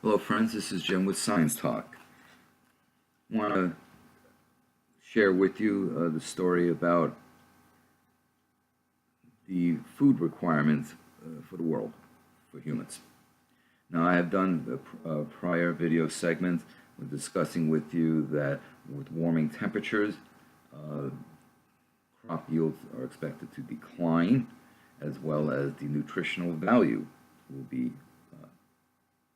Hello friends, this is Jim with Science Talk. I want to share with you the story about the food requirements for the world, for humans. Now I have done prior video segments discussing with you that with warming temperatures, crop yields are expected to decline, as well as the nutritional value will be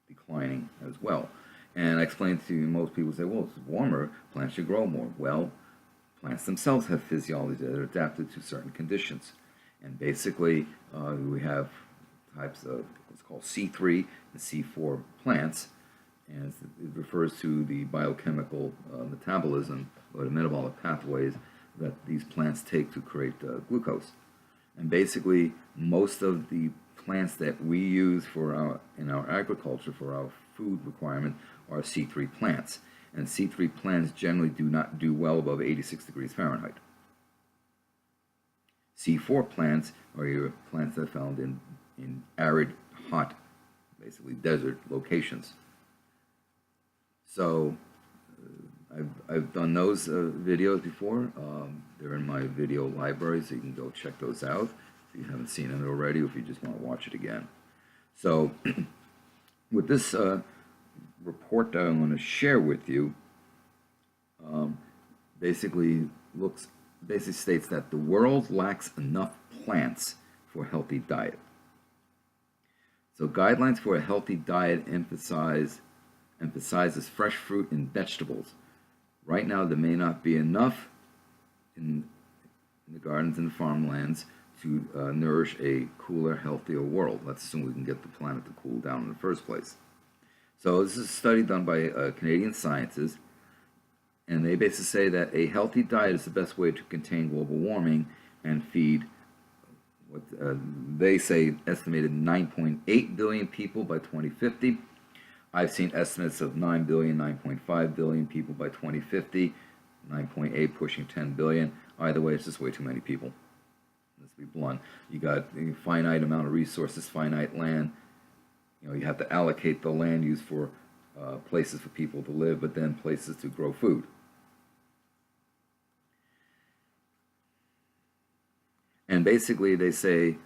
declining as well. And I explained to you, most people say, well, it's warmer, plants should grow more. Well, plants themselves have physiology that are adapted to certain conditions. And basically, we have types of what's called C3 and C4 plants, and it refers to the biochemical metabolism or the metabolic pathways that these plants take to create glucose. And basically, most of the plants that we use for in our agriculture for our food requirement are C3 plants. And C3 plants generally do not do well above 86 degrees Fahrenheit. C4 plants are your plants that are found in arid, hot, basically desert locations. So I've done those videos before. They're in my video library, so you can go check those out if you haven't seen it already, or if you just want to watch it again. So with this report that I'm going to share with you, basically states that the world lacks enough plants for a healthy diet. So guidelines for a healthy diet emphasizes fresh fruit and vegetables. Right now, there may not be enough in the gardens and the farmlands to nourish a cooler, healthier world. Let's assume we can get the planet to cool down in the first place. So this is a study done by Canadian scientists, and they basically say that a healthy diet is the best way to contain global warming and feed what they say estimated 9.8 billion people by 2050. I've seen estimates of 9 billion, 9.5 billion people by 2050, 9.8 pushing 10 billion. Either way, it's just way too many people. Let's be blunt. You got a finite amount of resources, finite land. You know, you have to allocate the land use for places for people to live, but then places to grow food. And basically, they say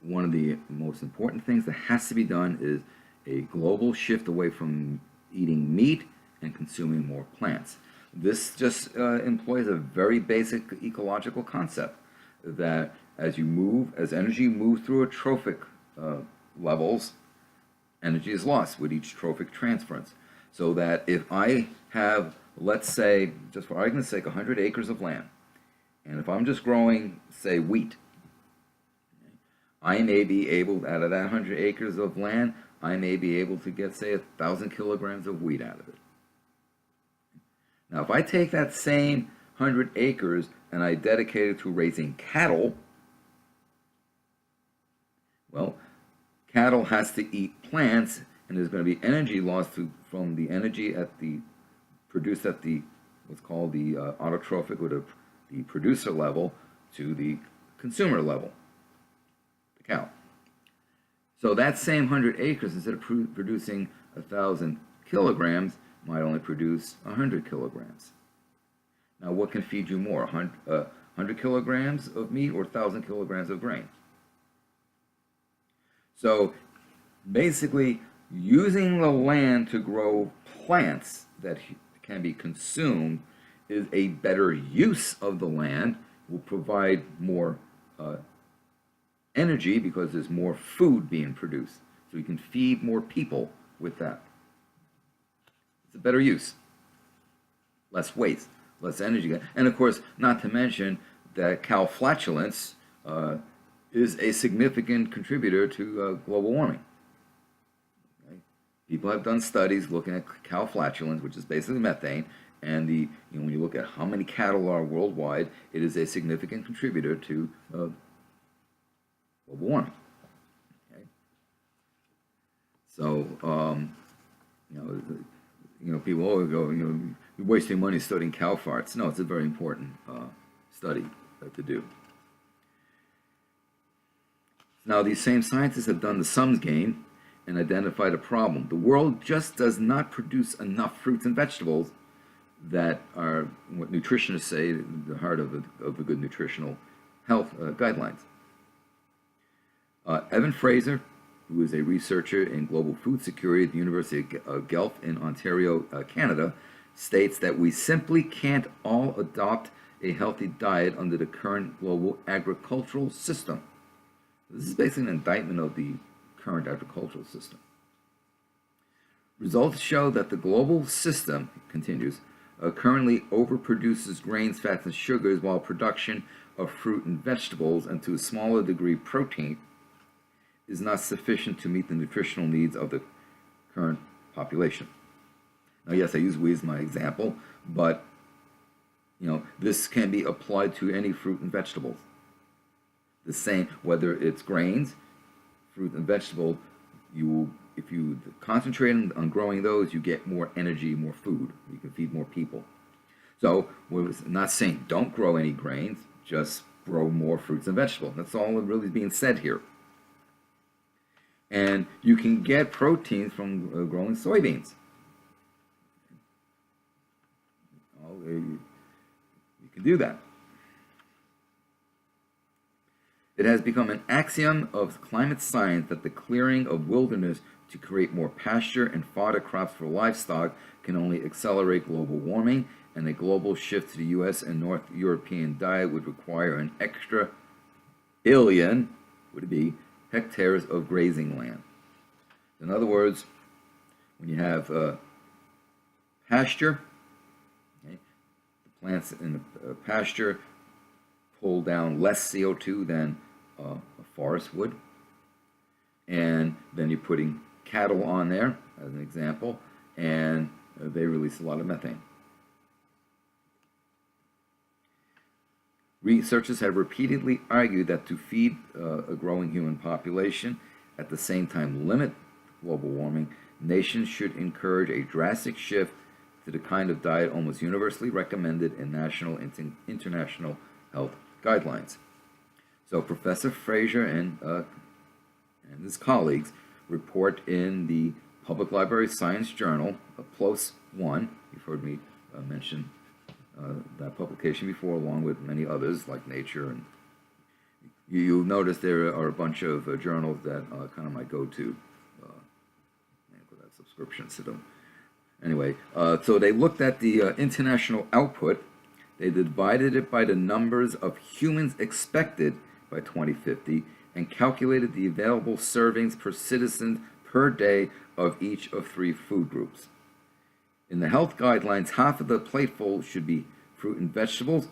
one of the most important things that has to be done is a global shift away from eating meat and consuming more plants. This just employs a very basic ecological concept that as energy moves through a trophic levels, energy is lost with each trophic transference. So that if I have, let's say, just for argument's sake, 100 acres of land, and if I'm just growing, say, wheat, I may be able, out of that 100 acres of land, I may be able to get, say, 1,000 kilograms of wheat out of it. Now, if I take that same 100 acres and I dedicate it to raising cattle, well, cattle has to eat plants, and there's going to be energy lost from the energy produced at the what's called the autotrophic, or the producer level, to the consumer level, the cow. So that same 100 acres, instead of producing 1,000 kilograms, might only produce 100 kilograms. Now, what can feed you more, 100 kilograms of meat or 1,000 kilograms of grain? So basically, using the land to grow plants that can be consumed is a better use of the land, will provide more energy because there's more food being produced. So you can feed more people with that. It's a better use. Less waste, less energy. And of course, not to mention that cow flatulence is a significant contributor to global warming. Okay? People have done studies looking at cow flatulence, which is basically methane, and when you look at how many cattle are worldwide, it is a significant contributor to global warming. Okay? So, people always go, you're wasting money studying cow farts. No, it's a very important study to do. Now, these same scientists have done the sums game, and identified a problem. The world just does not produce enough fruits and vegetables that are what nutritionists say the heart of a good nutritional health guidelines. Evan Fraser, who is a researcher in global food security at the University of Guelph in Ontario, Canada, states that we simply can't all adopt a healthy diet under the current global agricultural system. This is basically an indictment of the current agricultural system. Results show that the global system, it continues, currently overproduces grains, fats, and sugars, while production of fruit and vegetables, and to a smaller degree protein, is not sufficient to meet the nutritional needs of the current population. Now, yes, I use we as my example, but this can be applied to any fruit and vegetables. The same, whether it's grains, fruit, and vegetable, if you concentrate on growing those, you get more energy, more food. You can feed more people. So we're not saying don't grow any grains, just grow more fruits and vegetables. That's all that really is being said here. And you can get protein from growing soybeans. You can do that. It has become an axiom of climate science that the clearing of wilderness to create more pasture and fodder crops for livestock can only accelerate global warming, and a global shift to the U.S. and North European diet would require an extra billion, hectares of grazing land. In other words, when you have pasture, the plants in the pasture pull down less CO2 than a forest would. And then you're putting cattle on there, as an example, and they release a lot of methane. Researchers have repeatedly argued that to feed a growing human population, at the same time limit global warming, nations should encourage a drastic shift to the kind of diet almost universally recommended in national and international health guidelines. So Professor Fraser and his colleagues report in the Public Library Science Journal, PLOS One. You've heard me mention that publication before, along with many others like Nature, and you'll notice there are a bunch of journals that kind of my go-to. That subscriptions to them. Anyway, so they looked at the international output. They divided it by the numbers of humans expected by 2050 and calculated the available servings per citizen per day of each of three food groups. In the health guidelines, half of the plateful should be fruit and vegetables,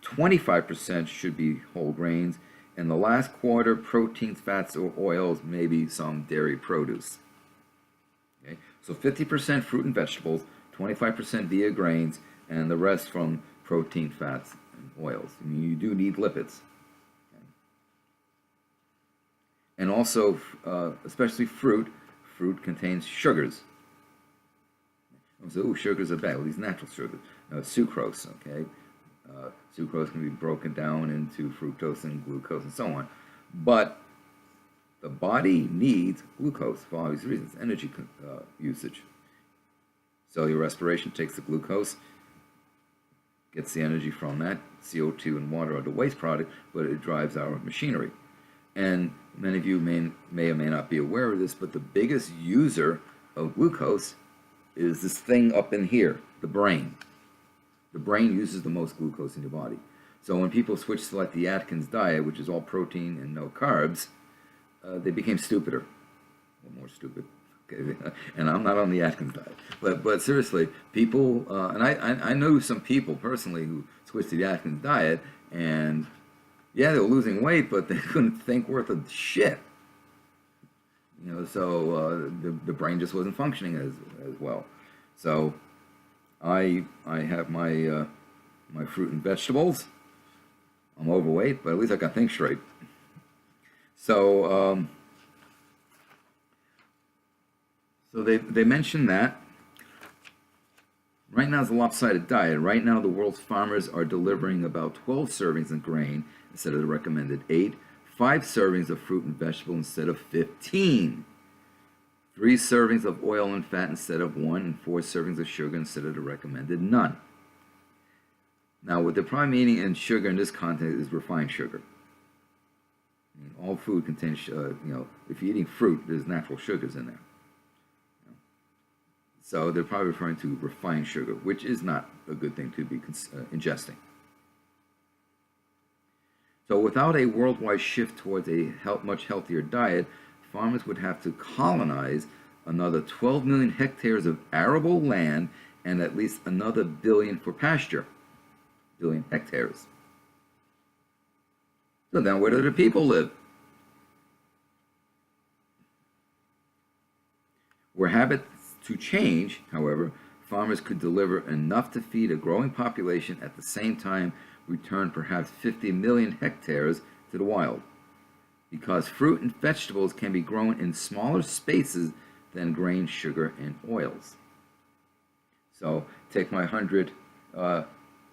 25% should be whole grains, and the last quarter, proteins, fats, or oils, maybe some dairy produce. Okay? So 50% fruit and vegetables, 25% via grains, and the rest from protein, fats, and oils. I mean, you do need lipids. Okay? And also, especially fruit contains sugars. So, sugars are bad. Well, these natural sugars. Sucrose, okay? Sucrose can be broken down into fructose and glucose and so on. But the body needs glucose for obvious reasons, energy usage. Cellular respiration takes the glucose, gets the energy from that. CO2 and water are the waste product, but it drives our machinery. And many of you may or may not be aware of this, but the biggest user of glucose is this thing up in here, the brain. The brain uses the most glucose in your body. So when people switched to like the Atkins diet, which is all protein and no carbs, they became stupider, or more stupid. Okay, and I'm not on the Atkins diet, but seriously, people, and I know some people personally who switched to the Atkins diet, and yeah, they were losing weight, but they couldn't think worth a shit. So the brain just wasn't functioning as well. So I have my my fruit and vegetables. I'm overweight, but at least I can think straight. So so they mentioned that right now it's a lopsided diet. Right now the world's farmers are delivering about 12 servings of grain instead of the recommended 8. 5 servings of fruit and vegetable instead of 15. 3 servings of oil and fat instead of 1, and 4 servings of sugar instead of the recommended none. Now, what they're probably meaning in sugar in this context is refined sugar. I mean, all food contains, if you're eating fruit, there's natural sugars in there. So they're probably referring to refined sugar, which is not a good thing to be ingesting. So without a worldwide shift towards a much healthier diet, farmers would have to colonize another 12 million hectares of arable land and at least another billion for pasture. Billion hectares. So then where do the people live? Were habits to change, however, farmers could deliver enough to feed a growing population at the same time return perhaps 50 million hectares to the wild, because fruit and vegetables can be grown in smaller spaces than grain, sugar, and oils. So take my 100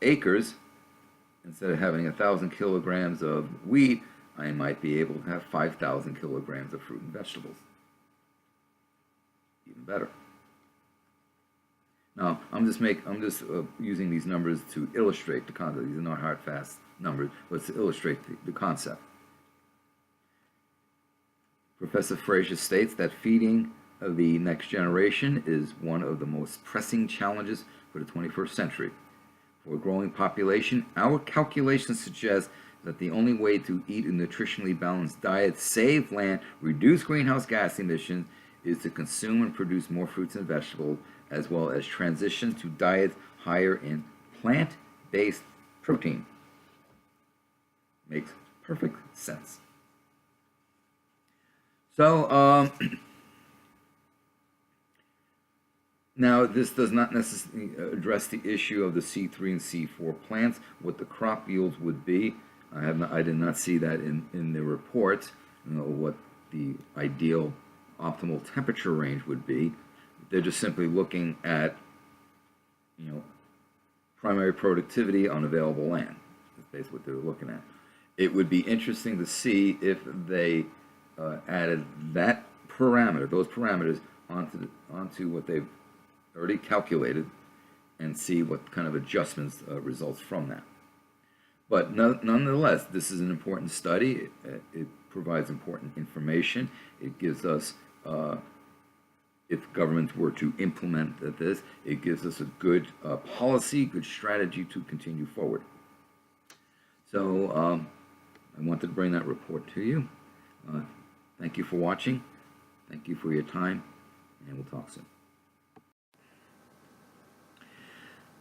acres, instead of having 1,000 kilograms of wheat, I might be able to have 5,000 kilograms of fruit and vegetables. Even better. Now, I'm just using these numbers to illustrate the concept. These are not hard, fast numbers, but to illustrate the concept. Professor Fraser states that feeding the next generation is one of the most pressing challenges for the 21st century. For a growing population, our calculations suggest that the only way to eat a nutritionally balanced diet, save land, reduce greenhouse gas emissions, is to consume and produce more fruits and vegetables, as well as transition to diets higher in plant-based protein. Makes perfect sense. So, now this does not necessarily address the issue of the C3 and C4 plants, what the crop yields would be. I did not see that in the report, what the ideal optimal temperature range would be. They're just simply looking at, primary productivity on available land. That's basically what they're looking at. It would be interesting to see if they added that parameter, those parameters, onto what they've already calculated, and see what kind of adjustments results from that. But nonetheless, this is an important study. It provides important information. It gives us, if governments were to implement this, it gives us a good policy, good strategy to continue forward. So I wanted to bring that report to you. Thank you for watching. Thank you for your time, and we'll talk soon.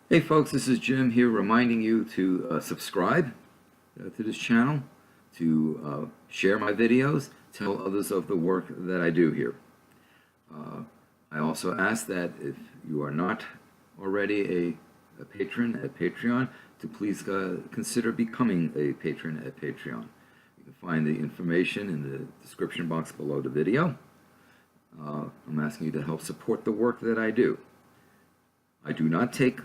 Hey folks, this is Jim here reminding you to subscribe to this channel, to share my videos, tell others of the work that I do here. I also ask that if you are not already a patron at Patreon, to please consider becoming a patron at Patreon. You can find the information in the description box below the video. I'm asking you to help support the work that I do. I do not take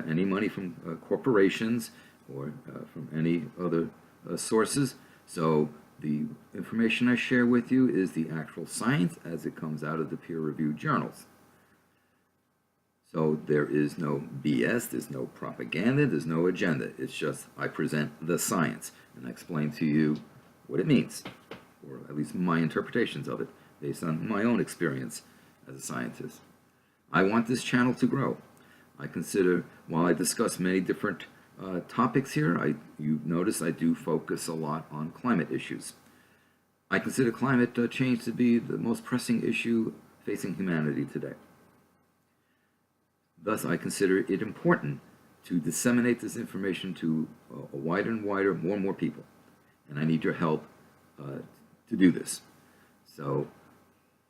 any money from corporations or from any other sources, so the information I share with you is the actual science as it comes out of the peer-reviewed journals. So there is no BS, there's no propaganda, there's no agenda. It's just I present the science and I explain to you what it means, or at least my interpretations of it, based on my own experience as a scientist. I want this channel to grow. I consider, while I discuss many different topics here, you notice I do focus a lot on climate issues. I consider climate change to be the most pressing issue facing humanity today. Thus, I consider it important to disseminate this information to a wider and wider, more and more people. And I need your help to do this. So,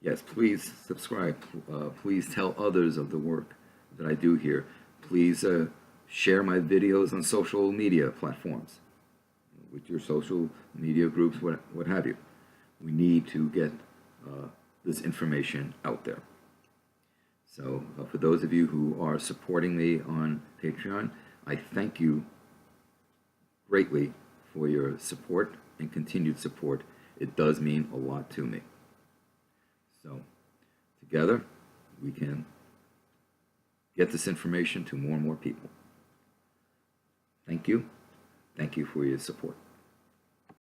yes, please subscribe. Please tell others of the work that I do here. Please share my videos on social media platforms, with your social media groups, what have you. We need to get this information out there. So for those of you who are supporting me on Patreon, I thank you greatly for your support and continued support. It does mean a lot to me. So Together, we can get this information to more and more people. Thank you. Thank you for your support.